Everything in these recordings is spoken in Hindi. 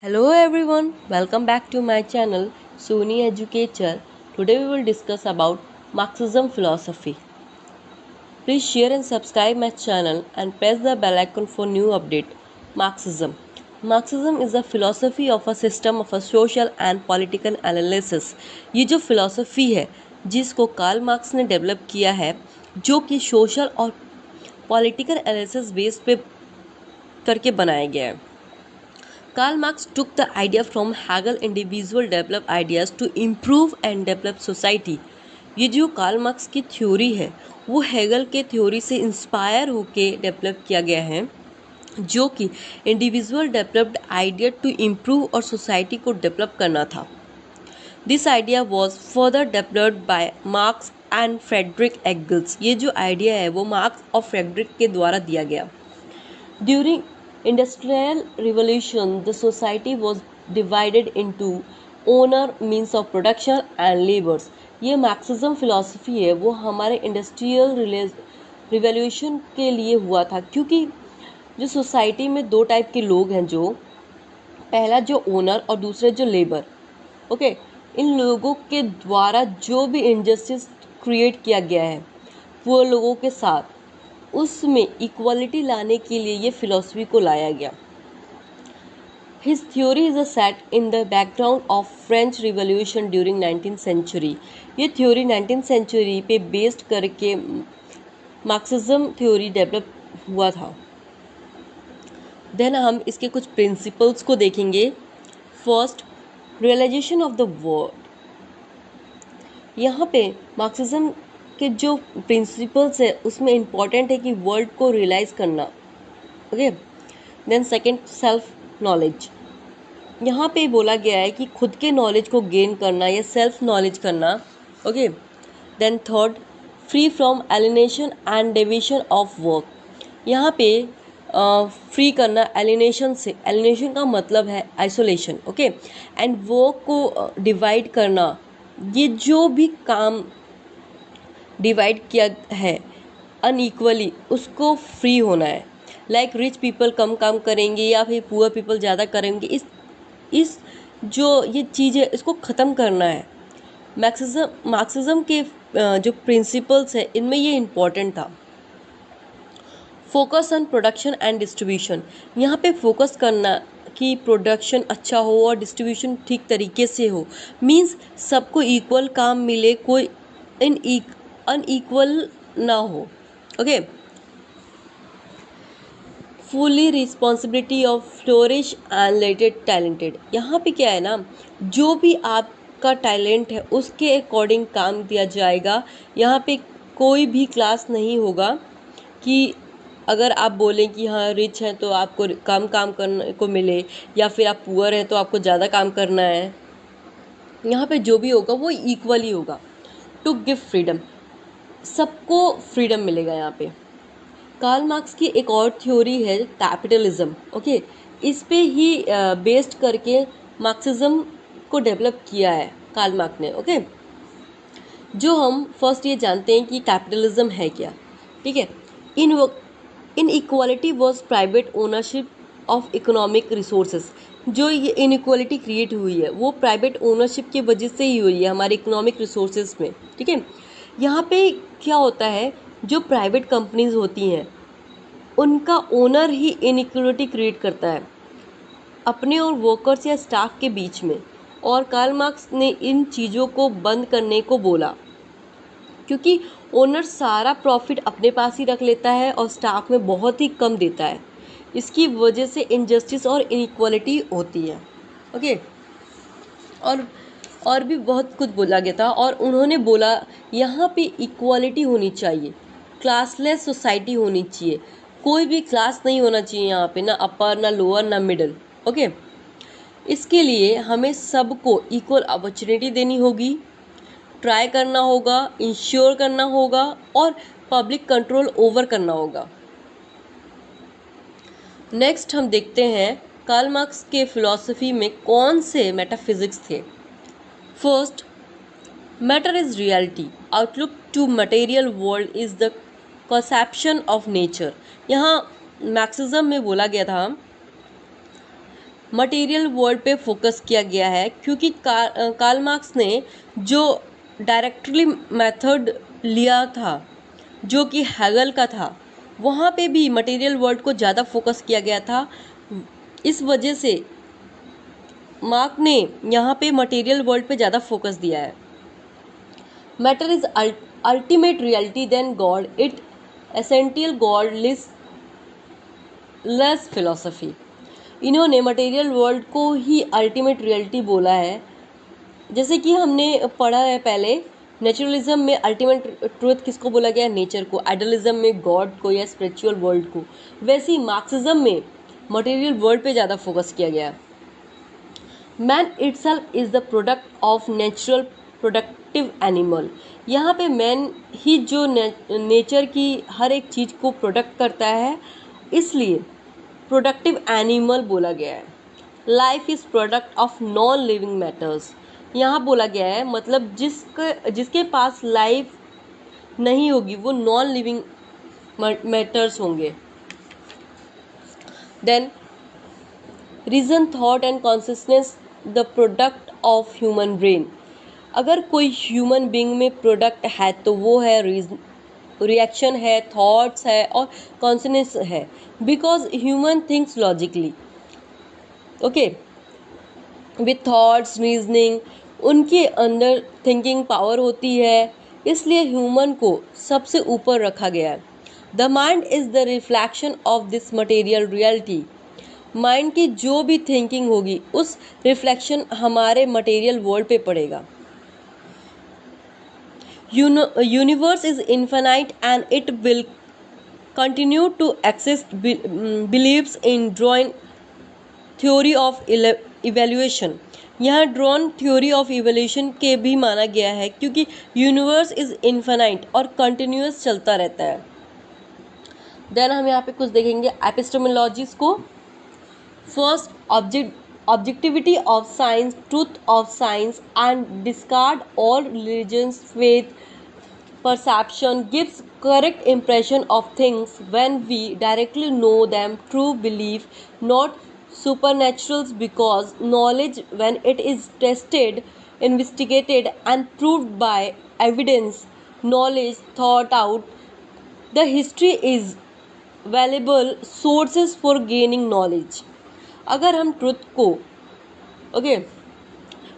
Hello everyone, welcome back to my channel Suni Educator. Today we will discuss about Marxism philosophy. Please share and subscribe my channel and press the bell icon for new update. Marxism. Marxism is the philosophy of a system of a social and political analysis. ये जो philosophy है जिसको कार्ल मार्क्स ने डेवलप किया है जो कि सोशल और पॉलिटिकल एनालिसिस बेस पे करके बनाया गया है. Karl Marx took the idea from Hegel individual develop ideas to improve and develop society. ये जो कार्ल मार्क्स की थ्योरी है वो हेगल के थ्योरी से इंस्पायर होके डेवलप किया गया है जो कि individual developed idea to improve और सोसाइटी को डेवलप करना था. This idea was further developed by Marx and Frederick Engels. ये जो आइडिया है वो मार्क्स और फ्रेडरिक के द्वारा दिया गया. During Industrial Revolution, the society was divided into owner means of production and laborers. ये मार्क्सिज्म फिलॉसफी है वो हमारे इंडस्ट्रियल रिवॉल्यूशन के लिए हुआ था क्योंकि जो सोसाइटी में दो टाइप के लोग हैं जो पहला जो ओनर और दूसरे जो लेबर. ओके इन लोगों के द्वारा जो भी इनजस्टिस क्रिएट किया गया है वो लोगों के साथ उसमें इक्वालिटी लाने के लिए ये फिलॉसफी को लाया गया. His theory is a set in the background of French revolution during 19th century. ये थ्योरी 19th सेंचुरी पे बेस्ड करके मार्क्सिज्म थ्योरी डेवलप हुआ था. देन हम इसके कुछ प्रिंसिपल्स को देखेंगे. First, realisation of the word. यहाँ पे मार्क्सिज्म के जो प्रिंसिपल्स है उसमें इम्पॉर्टेंट है कि वर्ल्ड को रियलाइज़ करना. Okay then second, self knowledge. यहाँ पे बोला गया है कि खुद के नॉलेज को गेन करना या सेल्फ नॉलेज करना. Okay then third, free from alienation and deviation of work. यहाँ पे फ्री करना एलिनेशन से. एलिनेशन का मतलब है आइसोलेशन. ओके एंड वर्क को डिवाइड करना. ये जो भी काम डिवाइड किया है अनइक्वली उसको फ्री होना है. लाइक रिच पीपल कम काम करेंगे या फिर पुअर पीपल ज़्यादा करेंगे. इस जो ये चीज़ें इसको ख़त्म करना है. मार्क्सिज्म के जो प्रिंसिपल्स है इनमें ये इम्पॉर्टेंट था. Focus on production and distribution. यहाँ पे फोकस करना कि प्रोडक्शन अच्छा हो और डिस्ट्रीब्यूशन ठीक तरीके से हो. मींस सबको इक्वल काम मिले, कोई अनइक्वल ना हो. Okay fully responsibility of flourish and लेटेड टैलेंटेड. यहाँ पे क्या है ना, जो भी आपका टैलेंट है उसके अकॉर्डिंग काम दिया जाएगा. यहाँ पे कोई भी क्लास नहीं होगा कि अगर आप बोलें कि हाँ रिच हैं तो आपको कम काम करने को मिले या फिर आप पुअर हैं तो आपको ज़्यादा काम करना है. यहाँ पे जो भी होगा वो इक्वली होगा. टू गिव फ्रीडम, सबको फ्रीडम मिलेगा. यहाँ पे कार्ल मार्क्स की एक और थ्योरी है कैपिटलिज्म. ओके इस पे ही बेस्ड करके मार्क्सिज्म को डेवलप किया है कार्ल मार्क्स ने. ओके जो हम फर्स्ट ये जानते हैं कि कैपिटलिज्म है क्या. ठीक है इन equality was private ownership of economic resources. जो ये इनइक्वालिटी क्रिएट हुई है वो प्राइवेट ओनरशिप की वजह से ही हुई है हमारे इकोनॉमिक रिसोर्सेज में. ठीक है यहाँ पे क्या होता है, जो प्राइवेट कंपनीज होती हैं उनका ओनर ही इनइक्वालिटी क्रिएट करता है अपने और वर्कर्स या स्टाफ के बीच में. और कार्ल मार्क्स ने इन चीज़ों को बंद करने को बोला क्योंकि ओनर सारा प्रॉफिट अपने पास ही रख लेता है और स्टाफ में बहुत ही कम देता है. इसकी वजह से इनजस्टिस और इनइक्वालिटी होती है. ओके और भी बहुत कुछ बोला गया था और उन्होंने बोला यहाँ पे इक्वालिटी होनी चाहिए, क्लासलेस सोसाइटी होनी चाहिए. कोई भी क्लास नहीं होना चाहिए यहाँ पे, ना अपर ना लोअर ना मिडिल. ओके इसके लिए हमें सबको इक्वल अपॉर्चुनिटी देनी होगी, ट्राई करना होगा, इंश्योर करना होगा और पब्लिक कंट्रोल ओवर करना होगा. नेक्स्ट हम देखते हैं कार्ल मार्क्स के फिलॉसफी में कौन से मेटाफिजिक्स थे. First, matter is reality. Outlook to material world is the conception of nature. यहाँ मार्क्सिज्म में बोला गया था मटेरियल वर्ल्ड पे फोकस किया गया है, क्योंकि कार्ल मार्क्स ने जो डायरेक्टली मेथड लिया था जो कि हेगल का था, वहाँ पे भी मटेरियल वर्ल्ड को ज़्यादा फोकस किया गया था। इस वजह से मार्क ने यहाँ पे मटेरियल वर्ल्ड पे ज़्यादा फोकस दिया है। Matter is ultimate reality then god, it essential godless philosophy. इन्होंने मटेरियल वर्ल्ड को ही अल्टीमेट रियलिटी बोला है। जैसे कि हमने पढ़ा है पहले, नेचुरलिज्म में अल्टीमेट ट्रूथ किसको बोला गया? नेचर को। आइडियलिज्म में गॉड को या स्पिरिचुअल वर्ल्ड को। वैसे ही मार्क्सिज्म में मटेरियल वर्ल्ड पे ज़्यादा फोकस किया गया। Man itself is the product of natural productive animal. यहाँ पे मैन ही जो नेचर की हर एक चीज़ को प्रोडक्ट करता है, इसलिए प्रोडक्टिव एनिमल बोला गया है। Life is product of non living matters. यहाँ बोला गया है, मतलब जिसके पास लाइफ नहीं होगी वो नॉन लिविंग मैटर्स होंगे। Then reason, thought and consciousness the product of human brain. अगर कोई ह्यूमन बीइंग में प्रोडक्ट है तो वो है रिएक्शन है, थॉट्स है और कॉन्शियसनेस है, because human thinks logically. Okay, with thoughts, reasoning, उनके अंदर थिंकिंग पावर होती है, इसलिए ह्यूमन को सबसे ऊपर रखा गया है। The mind is the reflection of this material reality. Mind की जो भी थिंकिंग होगी उस रिफ्लेक्शन हमारे मटेरियल वर्ल्ड पे पड़ेगा। Universe is infinite and it will continue to exist, believes in Darwin theory of evolution. यहाँ ड्रॉन थ्योरी ऑफ इवोल्यूशन के भी माना गया है, क्योंकि यूनिवर्स इज इन्फिनाइट और कंटिन्यूस चलता रहता है। देन हम यहाँ पे कुछ देखेंगे एपिस्टेमोलॉजीज को। First, objectivity of science, truth of science and discard all religions, faith, perception gives correct impression of things when we directly know them. True belief, not supernaturals, because knowledge, when it is tested, investigated and proved by evidence, knowledge thought out, the history is valuable sources for gaining knowledge. अगर हम ट्रुथ को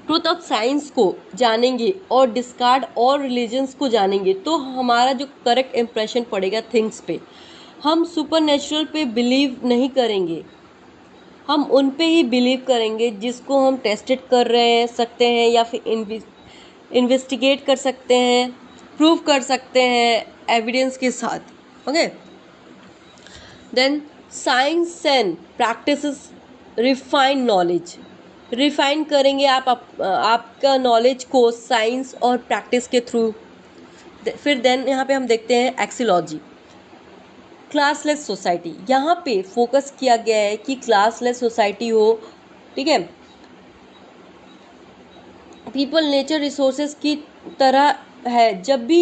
ट्रूथ ऑफ साइंस को जानेंगे और डिस्कार्ड और रिलीजन्स को जानेंगे तो हमारा जो करेक्ट इम्प्रेशन पड़ेगा थिंग्स पे। हम सुपर नेचुरल पे बिलीव नहीं करेंगे, हम उन पे ही बिलीव करेंगे जिसको हम टेस्टेड कर रहे सकते हैं या फिर इन्वेस्टिगेट कर सकते हैं, प्रूव कर सकते हैं एविडेंस के साथ। Okay, then science and practices refine knowledge. Refine करेंगे आपका नॉलेज को साइंस और प्रैक्टिस के थ्रू। फिर देन यहाँ पे हम देखते हैं एक्सियोलॉजी, क्लासलेस सोसाइटी। यहाँ पे फोकस किया गया है कि क्लासलेस सोसाइटी हो, ठीक है, पीपल नेचर रिसोर्सेज की तरह है। जब भी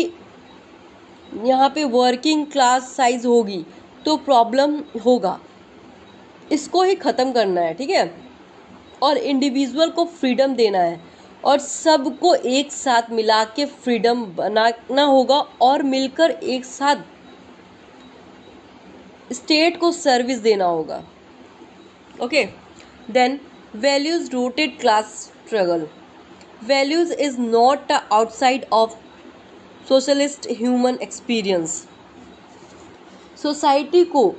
यहाँ पे वर्किंग क्लास साइज होगी तो प्रॉब्लम होगा, इसको ही ख़त्म करना है, ठीक है, और इंडिविजुअल को फ्रीडम देना है और सबको एक साथ मिला के फ्रीडम बनाना होगा और मिलकर एक साथ स्टेट को सर्विस देना होगा। Okay, then values rooted class struggle. Values is not outside of socialist human experience. Society को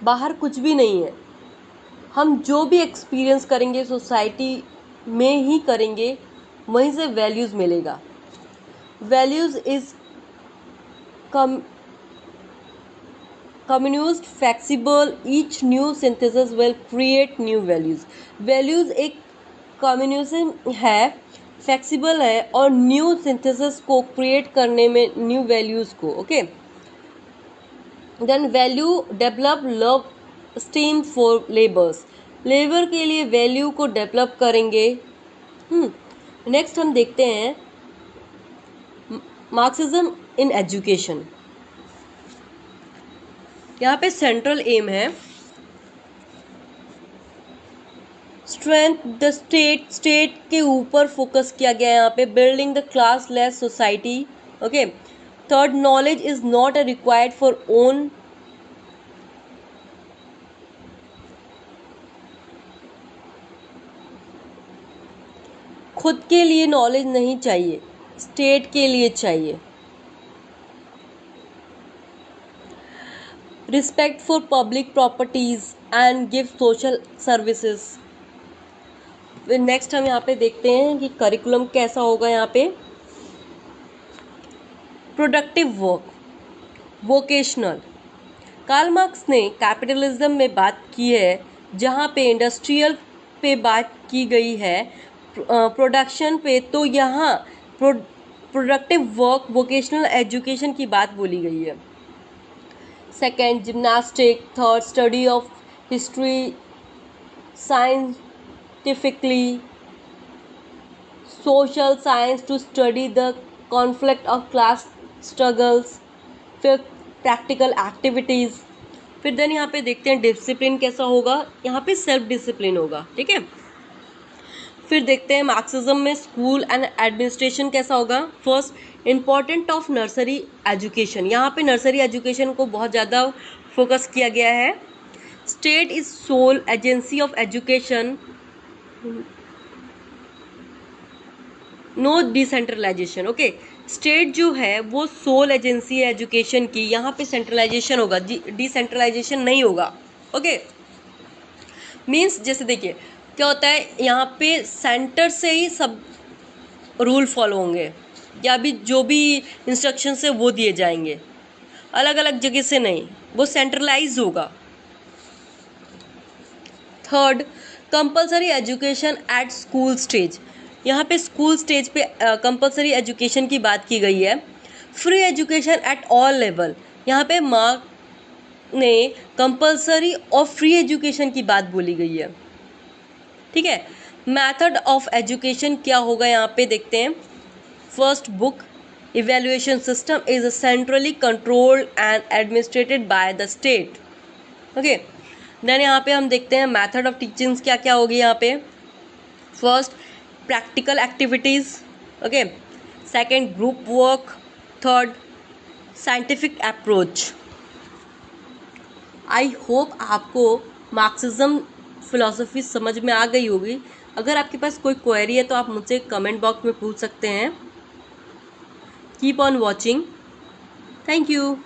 बाहर कुछ भी नहीं है, हम जो भी एक्सपीरियंस करेंगे सोसाइटी में ही करेंगे, वहीं से वैल्यूज़ मिलेगा। Values is communist flexible, each new synthesis will create new values. Values एक कम्युनिज्म है, फ्लेक्सिबल है और न्यू सिंथेसिस को क्रिएट करने में न्यू वैल्यूज़ को। Okay, then value develop love esteem for labours. Labour के लिए वैल्यू को डेवलप करेंगे। नेक्स्ट हम देखते हैं मार्क्सिज्म इन एजुकेशन। यहाँ पे सेंट्रल एम है स्ट्रेंथ द स्टेट, स्टेट के ऊपर फोकस किया गया है यहाँ पे, building the class less society. Okay, third, knowledge is not a required for own, खुद के लिए नॉलेज नहीं चाहिए, स्टेट के लिए चाहिए। Respect for public properties and give social services. फिर नेक्स्ट हम यहाँ पे देखते हैं कि करिकुलम कैसा होगा यहाँ पे। Productive work, vocational. Karl Marx ने कैपिटलिज्म में बात की है, जहाँ पे इंडस्ट्रियल पे बात की गई है, प्रोडक्शन पे, तो यहाँ प्रोडक्टिव वर्क, वोकेशनल एजुकेशन की बात बोली गई है। Second, gymnastic. Third, study of history scientifically. Social science to study the conflict of class struggles. फिर प्रैक्टिकल एक्टिविटीज़। फिर देन यहाँ पे देखते हैं डिसिप्लिन कैसा होगा, यहाँ पे सेल्फ डिसिप्लिन होगा, ठीक है। फिर देखते हैं मार्क्सिज्म में स्कूल एंड एडमिनिस्ट्रेशन कैसा होगा। First, important of nursery education, यहाँ पे नर्सरी एजुकेशन को बहुत ज़्यादा फोकस किया गया है। State is sole agency of education, no decentralisation. Okay, state जो है वो सोल एजेंसी है एजुकेशन की, यहाँ पे सेंट्रलाइजेशन होगा, डिसेंट्रलाइजेशन नहीं होगा। ओके, मीन्स जैसे देखिए क्या होता है, यहाँ पे सेंटर से ही सब रूल फॉलो होंगे, या भी जो भी इंस्ट्रक्शंस है वो दिए जाएंगे, अलग अलग जगह से नहीं, वो सेंट्रलाइज होगा। Third, compulsory education at school stage, यहाँ पे स्कूल स्टेज पे कंपलसरी एजुकेशन की बात की गई है। Free education at all level, यहाँ पे मार्क ने कंपलसरी और फ्री एजुकेशन की बात बोली गई है, ठीक है। मेथड ऑफ एजुकेशन क्या होगा यहाँ पे देखते हैं। First, book evaluation system is centrally controlled and administered by the state. Okay, then यहाँ पे हम देखते हैं मेथड ऑफ टीचिंग्स क्या क्या होगी यहाँ पे। First, practical activities. Okay, second, group work. Third, scientific approach. I hope आपको मार्क्सिज्म फिलॉसफी समझ में आ गई होगी। अगर आपके पास कोई क्वेरी है तो आप मुझसे कमेंट बॉक्स में पूछ सकते हैं। Keep on watching, thank you.